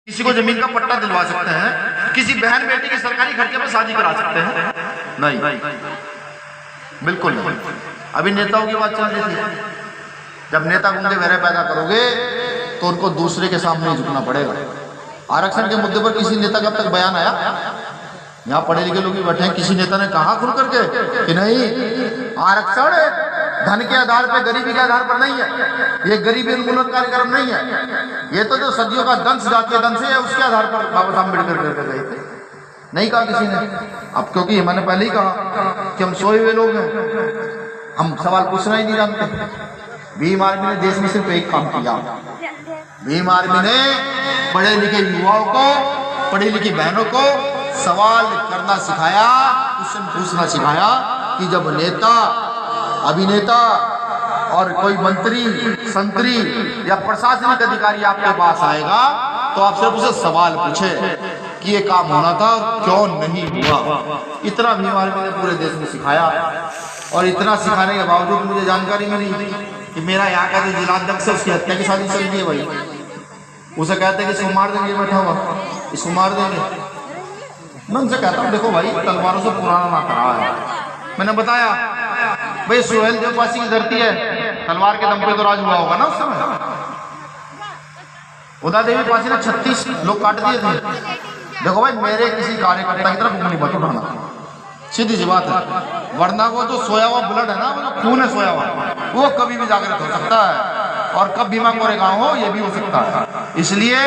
किसी को जमीन का पट्टा दिलवा सकते हैं, किसी बहन बेटी की सरकारी खर्चे पर शादी करा सकते हैं? नहीं, बिल्कुल नहीं। अभी नेताओं की बात चल रही थी, जब नेता गुंडे वगैरह पैदा करोगे तो उनको दूसरे के सामने झुकना पड़ेगा। आरक्षण के मुद्दे पर किसी नेता का अब तक बयान आया? यहाँ पढ़े लिखे लोग भी बैठे हैं, किसी नेता ने कहा खुल करके कि नहीं आरक्षण धन के आधार पर, गरीबी के आधार पर नहीं है, ये गरीबी उन्मूलन कार्यक्रम नहीं है, ये तो जो सदियों का दंश जातीय दंश है उसके आधार पर बाबा साहब अम्बेडकर करके गए थे। नहीं कहा किसी ने। अब क्योंकि मैंने पहले ही कहा कि हम सोए हुए लोग हैं, हम सवाल पूछना ही नहीं जानते। भीम आर्मी ने देश में सिर्फ एक काम किया, भीम आर्मी ने पढ़े लिखे युवाओं को, पढ़ी लिखी बहनों को सवाल करना सिखाया, क्वेश्चन पूछना सिखाया कि जब नेता, अभिनेता और कोई मंत्री, संतरी या प्रशासनिक अधिकारी आपके पास आएगा तो आप सिर्फ उसे सवाल पूछे कि ये काम होना था क्यों नहीं हुआ। इतना भीम आर्मी ने पूरे देश में सिखाया। और इतना सिखाने के बावजूद मुझे जानकारी मिली कि मेरा यहाँ का जो जिलाध्यक्ष है उसकी हत्या की शादी चल रही है। भाई उसे कहते हैं कि इसको मार देंगे, बैठा हुआ इसको मार देंगे। मैं उनसे कहता हूँ देखो भाई तलवारों से पुराना नाता रहा है। मैंने बताया भाई सुहेल देवपासी की धरती है, तलवार के दम पे तो राज हुआ होगा ना उस समय। उदा देवी पासी ने 36 लोग काट दिए थे। देखो भाई मेरे किसी कार्यकर्ता की तरफ उंगली मत उठाना, सीधी सी बात है, वरना वो जो सोया हुआ ब्लड है ना, वो जो खून है सोया हुआ, वो कभी भी जागृत हो सकता है और कब भीमा कोरेगांव हो ये भी हो सकता है। इसलिए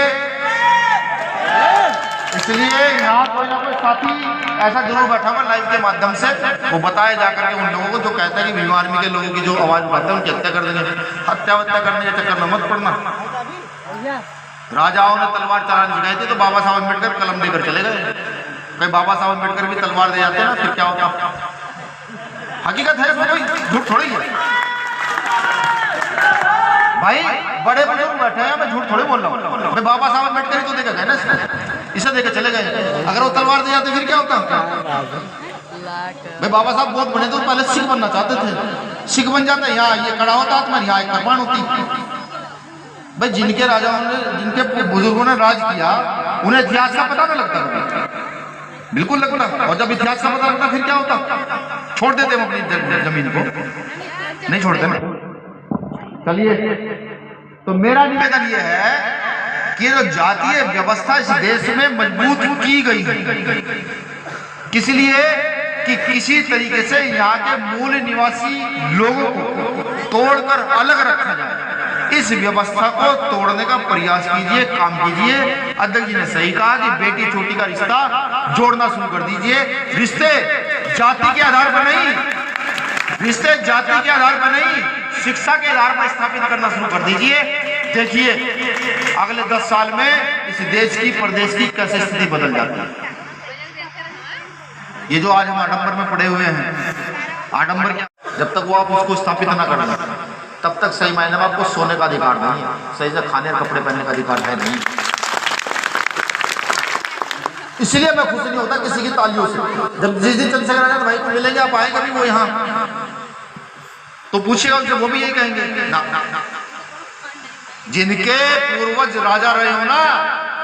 यहाँ कोई ना कोई साथी ऐसा जरूर बैठा हुआ लाइव के माध्यम से वो बताए जाकर के उन लोगों को जो कहते हैं कि भीम आर्मी के लोगों की जो आवाज उठाते हैं उनकी हत्या कर देंगे। हत्या करने के चक्कर में मत पड़ना। राजाओं ने तलवार चलानी सिखाई थी तो बाबा साहब अम्बेडकर कलम लेकर चले गए। भाई बाबा साहब अम्बेडकर भी तलवार दे जाते हैं ना, फिर क्या होता? हकीकत है, इसमें कोई झूठ थोड़ी है। भाई बड़े बुजुर्ग बैठे हैं, मैं झूठ थोड़ी बोल रहा हूँ। भाई बाबा साहब अम्बेडकर ही तो देकर गए ना, इसे देकर चले गए। अगर वो तलवार दे जाते फिर क्या होता? भाई बाबा साहब बहुत बड़े थे, पहले सिख बनना चाहते थे, सिख बन जाते, यहाँ ये कड़ा होता आत्मा, यहाँ एक कर्बान होती। भाई जिनके राजाओं ने, जिनके बुजुर्गों ने राज किया उन्हें इतिहास का पता न लगता, बिल्कुल लगता। और जब इतिहास का पता लगता फिर क्या होता? छोड़ देते हम अपनी जमीन को, नहीं छोड़ते ना। चलिए, तो मेरा निवेदन ये है कि जो जातीय व्यवस्था इस देश में मजबूत की गई है, किस लिए कि किसी तरीके से यहाँ के मूल निवासी लोगों को तोड़कर अलग रखा जाए। इस व्यवस्था को तोड़ने का प्रयास कीजिए, काम कीजिए। अध्यक्ष जी ने सही कहा कि बेटी छोटी का रिश्ता जोड़ना शुरू कर दीजिए। रिश्ते जाति के आधार पर नहीं, रिश्ते जाति के आधार पर नहीं, शिक्षा के आधार पर स्थापित करना शुरू कर दीजिए। देखिए अगले 10 साल में इस देश की, प्रदेश की कैसे स्थिति बदल जाती है। ये जो आज हम आडंबर में पड़े हुए हैं, आडंबर क्या, जब तक वो आप उसको स्थापित ना कर लें तब तक सही मायने में आपको सोने का अधिकार नहीं है, सही से खाने और कपड़े पहनने का अधिकार है नहीं। इसलिए मैं खुश नहीं होता किसी की तालियों से। जब जिस दिन चंद्रशेखर आजाद भाई को मिलेंगे, आप आए कभी वो यहाँ, तो पूछिएगा उनसे, वो भी यही कहेंगे ना, जिनके पूर्वज राजा रहे हो ना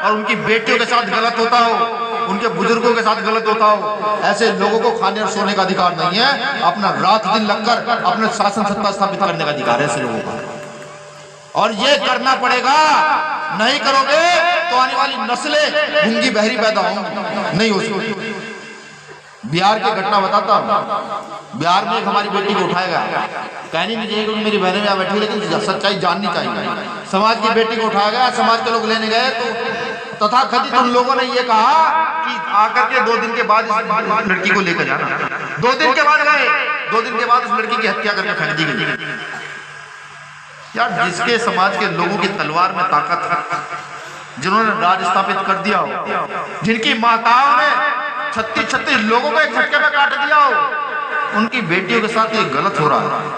और उनकी बेटियों के साथ गलत होता हो, उनके बुजुर्गों के साथ गलत होता हो, ऐसे लोगों को खाने और सोने का अधिकार नहीं है। अपना रात दिन लगकर अपने शासन सत्ता स्थापित करने का अधिकार है ऐसे लोगों का, और ये करना पड़ेगा। नहीं करोगे तो आने वाली नस्लें गूंगी बहरी पैदा होंगी, नहीं हो सकती। बिहार की घटना बताता हूँ। बिहार में एक हमारी बेटी को उठाया गया, कहनी नहीं चाहिए क्योंकि मेरी बहनें यहाँ बैठी, लेकिन सच्चाई जाननी चाहिए। समाज की बेटी को उठाया गया, समाज के लोग लेने गए तो तथाकथित उन लोगों ने ये कहा कि आकर के 2 दिन के बाद इस लड़की को लेकर जाना। 2 दिन के बाद गए, 2 दिन के बाद उस लड़की की हत्या करके फेंक दी गई। यार जिसके समाज के लोगों की तलवार में ताकत है, जिन्होंने राज स्थापित कर दिया हो, जिनकी माताओं ने 36 लोगों को एक झटके में काट दिया हो, उनकी बेटियों के साथ ये गलत हो रहा है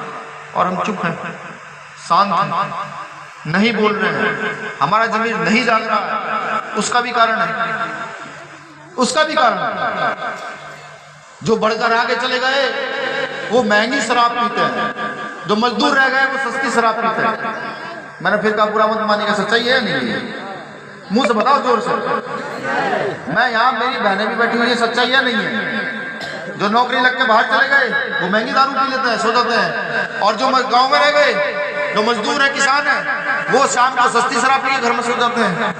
और हम चुप हैं, शांत हैं, नहीं बोल रहे हैं, हमारा जमीर नहीं जाग रहा। उसका भी कारण है, उसका भी कारण है। जो बढ़कर आगे चले गए वो महंगी शराब पीते हैं, जो मजदूर रह गए वो सस्ती शराब पीते हैं। मैंने फिर कहा बुरा मत मानिएगा, सच्चाई है नहीं। मुंह से बताओ जोर से। मैं यहाँ, मेरी बहनें भी बैठी हुई है, सच्चाई है नहीं है? जो नौकरी लग के बाहर चले गए वो महंगी दारू पी लेते हैं, सो जाते हैं, और जो गांव में रह गए, जो मजदूर है, किसान है, वो शाम को सस्ती शराब पी के घर में सो जाते हैं।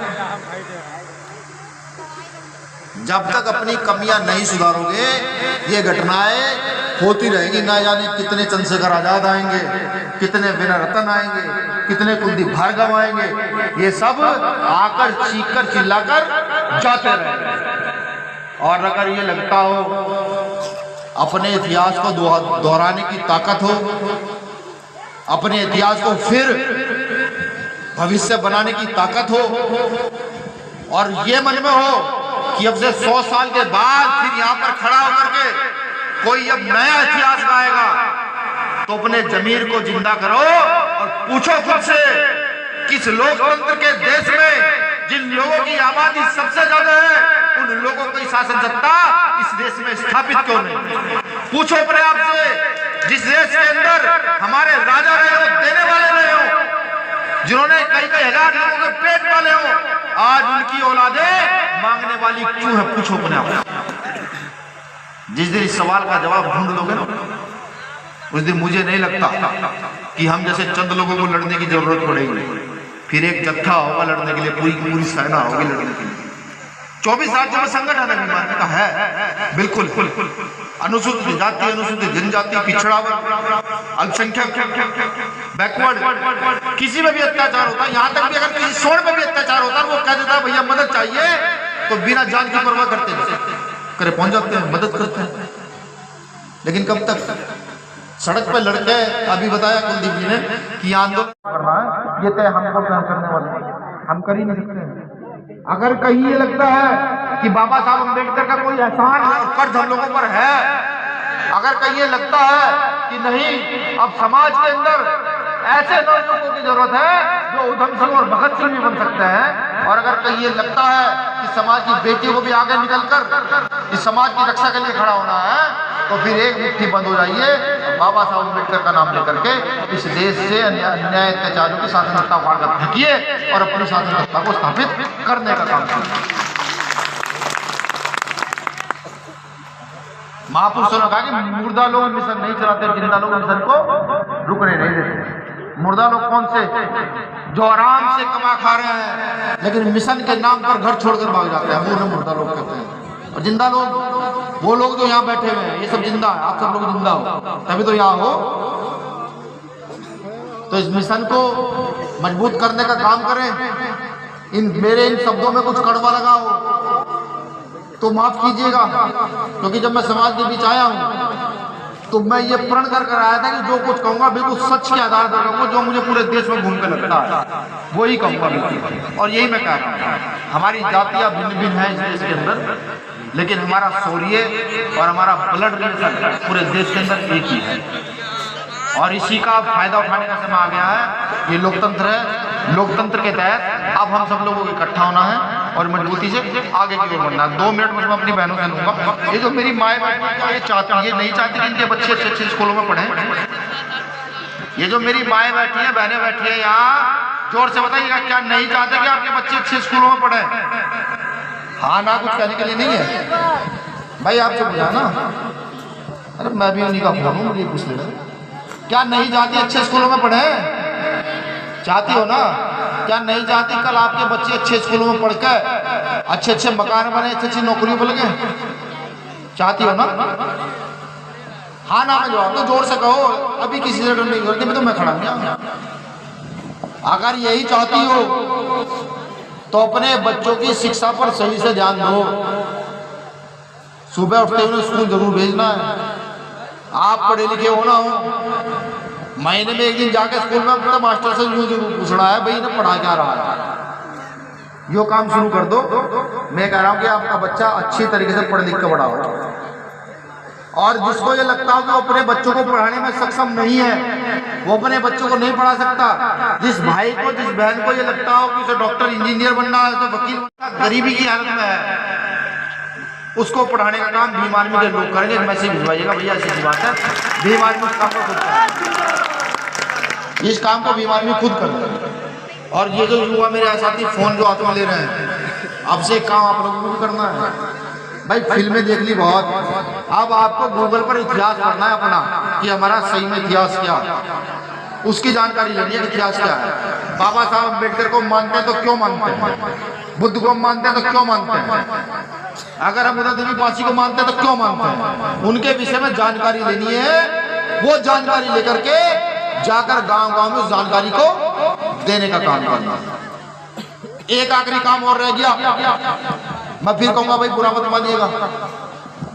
जब तक अपनी कमियां नहीं सुधारोगे ये घटनाएं होती रहेगी। ना जाने कितने चंद्रशेखर आजाद आएंगे, कितने विनय रतन आएंगे, कितने कुलदीप भार्गव आएंगे, ये सब आकर चीखकर चिल्लाकर जाते रहेंगे। और अगर ये लगता हो अपने इतिहास को दोहराने की ताकत हो, अपने इतिहास को फिर भविष्य बनाने की ताकत हो, और ये मन में हो कि अब से 100 साल के बाद फिर यहाँ पर खड़ा होकर के कोई अब नया इतिहास गाएगा, तो अपने जमीर को जिंदा करो और पूछो खुद से, किस लोकतंत्र के देश में जिन लोगों की आबादी सबसे ज्यादा है, उन लोगों की शासन सत्ता इस देश में स्थापित क्यों नहीं? पूछो अपने आप से, जिस देश के अंदर हमारे राजा रहे हो, देने वाले रहे हो, जिन्होंने कई कई हजार लोगों के पेट पाले हो, आज उनकी औलादें मांगने वाली क्यों है? पूछो अपने आप। जिस दिन इस सवाल का जवाब ढूंढ लोगे ना, उस दिन मुझे नहीं लगता कि हम जैसे चंद लोगों को लड़ने की जरूरत पड़ेगी। फिर एक जत्था होगा लड़ने के लिए, पूरी सेना होगी लड़ने के लिए। 24 राज्यों में संगठन है का है, बिल्कुल। अनुसूचित जाति, अनुसूचित जनजाति, पिछड़ा वर्ग, अल्पसंख्यक, बैकवर्ड, किसी में भी अत्याचार होता है। यहाँ तक भी अगर किसी सोड़ में भी अत्याचार होता है, वो कह देता है भैया मदद चाहिए, तो बिना जान की परवाह करते करे पहुंच जाते हैं, मदद करते हैं। लेकिन कब तक? सड़क पे लड़के, अभी बताया कुलदीप जी ने कि आंदोलन करना है, ये तय हमको करने वाले, हम कर ही नहीं सकते। अगर कहीं ये लगता है कि बाबा साहब अम्बेडकर का कोई एहसान और कर्ज हम लोगों पर है, अगर कहीं ये लगता है कि नहीं अब समाज के अंदर ऐसे नौजवानों की जरूरत है जो उधम सिंह और भगत सिंह भी बन सकते हैं, और अगर कहीं ये लगता है कि समाज की बेटियों को भी आगे निकलकर इस समाज की रक्षा के लिए खड़ा होना है, तो फिर एक मुट्ठी बंद हो जाइए, बाबा साहब अम्बेडकर का नाम लेकर के इस देश से अन्याय अत्याचारों की शासन सत्ता उखाड़ कर फेंकिए और अपनी शासन सत्ता को स्थापित करने का काम कीजिए। महापुरुषों ने कहा कि मुर्दा लोग मिशन नहीं चलाते, जिंदा लोग मिशन को रुकने नहीं देते। मुर्दा लोग कौन से? जो आराम से कमा खा रहे हैं लेकिन मिशन के नाम पर घर छोड़कर भाग जाते हैं, वो मुर्दा लोग कहते हैं। और जिंदा लोग वो लोग जो यहाँ बैठे हुए हैं, ये सब जिंदा है, आप सब लोग जिंदा हो तभी तो यहाँ हो। तो इस मिशन को मजबूत करने का काम करें। इन शब्दों में कुछ कड़वा लगा हो तो माफ कीजिएगा, क्योंकि जब मैं समाज के बीच आया हूं तो मैं ये प्रण कर आया था कि जो कुछ कहूंगा बिल्कुल सच के आधार पर कहूंगा, जो मुझे पूरे देश में घूम के लगता है वही कहूंगा बिल्कुल। और यही मैं कह रहा हूँ, हमारी जातियां भिन्न भिन्न है इस देश के अंदर, लेकिन हमारा शौर्य और हमारा ब्लड रिलेशन पूरे देश के अंदर एक ही है, और इसी का फायदा उठाने का समय आ गया है। ये लोकतंत्र है, लोकतंत्र के तहत अब हम सब लोगों को इकट्ठा होना है और मजबूती से आगे के लिए बढ़ना है। 2 मिनट में अपनी बहनों से लूंगा। ये जो मेरी माएँ ये चाहती है, नहीं चाहती कि इनके बच्चे अच्छे अच्छे स्कूलों में पढ़ें। ये जो मेरी माएँ बैठी हैं, बहनें बैठी हैं यहाँ, जोर से बताइएगा, क्या नहीं चाहते कि आपके बच्चे अच्छे स्कूलों में पढ़ें? हाँ ना, कुछ कहने के लिए नहीं है भाई, आपसे पूछा ना। अरे मैं भी उन्हीं का फोन हूँ, मुझे पूछ लेना। क्या नहीं चाहती अच्छे स्कूलों में पढ़े? चाहती हो ना? क्या नहीं चाहती कल आपके बच्चे अच्छे स्कूलों में पढ़कर अच्छे अच्छे मकान बने, अच्छी अच्छी नौकरियों पर लगे? चाहती हो ना? हाँ ना में जवाब तो जोर से कहो, अभी किसी से डर नहीं करती, मैं तो मैं खड़ा हूं। अगर यही चाहती हो तो अपने बच्चों की शिक्षा पर सही से ध्यान दो। सुबह उठते हुए स्कूल जरूर भेजना है। आप पढ़े लिखे हो ना हो, महीने में एक दिन जाके स्कूल में अपने मास्टर से जरूर पूछना है, भाई इन्हें पढ़ा क्या रहा है। यो काम शुरू कर दो। मैं कह रहा हूं कि आपका बच्चा अच्छी तरीके से पढ़ लिख कर बड़ा हो, और जिसको ये लगता हो कि वो अपने बच्चों को पढ़ाने में सक्षम नहीं है, वो अपने बच्चों को नहीं पढ़ा सकता। जिस भाई को, जिस बहन को ये लगता हो कि उसे डॉक्टर इंजीनियर बनना है, तो वकील बनना, गरीबी की हालत में है, उसको पढ़ाने का काम भीम आर्मी के लोग करेंगे। मैसेज भिजवाइएगा भैया, ऐसी बात है, भीम आर्मी इस काम को खुद करें। इस काम को भीम आर्मी खुद करें। और ये जो युवा मेरे साथी फोन जो हाथों में ले रहे हैं, अब से काम आप लोगों को भी करना है भाई। फिल्में देख ली बहुत, अब आपको गूगल पर इतिहास पढ़ना है अपना कि हमारा सही में इतिहास क्या, उसकी जानकारी लेनी है कि इतिहास क्या है। बाबा साहब अम्बेडकर को मानते हैं तो क्यों मानते हैं, बुद्ध को मानते हैं तो क्यों मानते हैं, अगर हम उदय देवी पासी को मानते हैं तो क्यों मानते हैं, उनके विषय में जानकारी लेनी है। वो जानकारी लेकर के जाकर गांव-गांव में उस जानकारी को देने का काम करना। एक आखिरी काम और रह गया, मैं फिर कहूंगा भाई बुरा मत मानिएगा,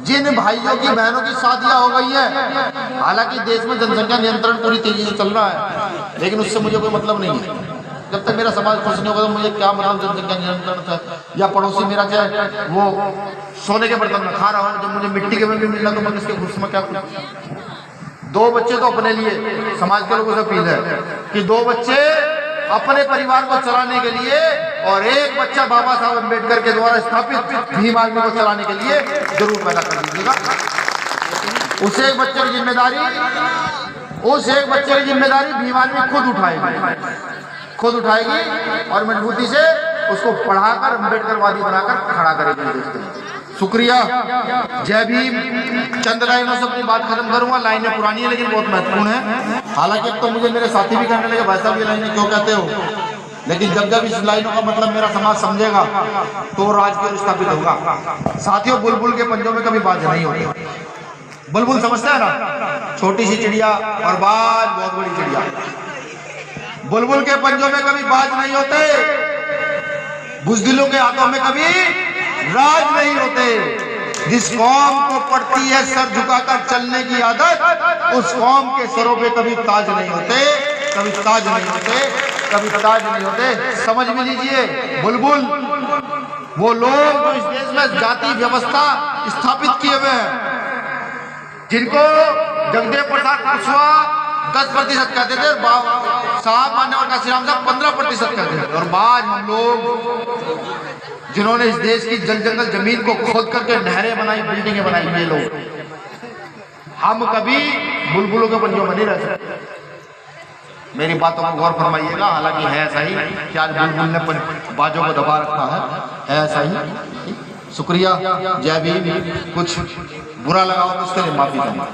जिन भाइयों की बहनों की शादियां हो गई है, हालांकि देश में जनसंख्या नियंत्रण पूरी तेजी से चल रहा है, लेकिन उससे मुझे कोई मतलब नहीं है। जब तक मेरा समाज खुश नहीं होगा तो मुझे क्या मतलब जनसंख्या नियंत्रण से, या पड़ोसी मेरा चाहे वो सोने के बर्तन में खा रहा हूँ, जब मुझे मिट्टी के में भी मिल रहा तो मैं किसके खुश में क्या कुछ। 2 बच्चे तो अपने लिए, समाज के लोगों से अपील है कि 2 बच्चे अपने परिवार को चलाने के लिए और 1 बच्चा बाबा साहब अम्बेडकर के द्वारा स्थापित भीम आर्मी को चलाने के लिए जरूर पैदा कर दीजिएगा। उस 1 बच्चे की जिम्मेदारी भीम आर्मी खुद उठाएगी और मजबूती से उसको पढ़ाकर अम्बेडकरवादी बनाकर खड़ा करेगी। शुक्रिया, जय भीम। चंद लाइनों से अपनी बात खत्म करूंगा, लाइनें पुरानी है लेकिन बहुत महत्वपूर्ण है। हालांकि तो मुझे मेरे साथी भी कहने लगे भाई साहब ये लाइनें क्यों कहते हो, लेकिन जब जब इस लाइनों का मतलब मेरा समाज समझेगा तो राज्य स्थापित होगा। साथियों, बुलबुल के पंजों में कभी बाज नहीं होती। बुलबुल समझता है ना, छोटी सी चिड़िया और बाज बहुत बड़ी चिड़िया। बुलबुल के पंजों में कभी बाज नहीं होते, बुज़दिलों के हाथों में कभी राज नहीं होते। जिस कौम को पड़ती है सर झुकाकर चलने की आदत, उस कौम के सरों पे कभी ताज नहीं होते, कभी ताज नहीं होते, कभी ताज नहीं होते। समझ भी लीजिए, बुलबुल वो लोग जो इस देश में जाति व्यवस्था स्थापित किए हुए हैं, जिनको जगदेव प्रसाद कुशवाहा 10% कहते थे, साहब मान्यवर काशीराम साहब 15% कहते थे, और बाद हम लोग जिन्होंने इस देश की जल जंगल जमीन को खोद करके नहरें बनाई, बिल्डिंगें बनाई, ये लोग। हम कभी बुलबुलों के पंजों में नहीं रह सकते। मेरी बातों को गौर फरमाइएगा। हालांकि है ऐसा ही कि आज बुलबुल ने बाजों को दबा रखा है ऐसा ही। शुक्रिया, जय भीम। कुछ बुरा लगा हो तो उसके लिए माफी चाहूंगा।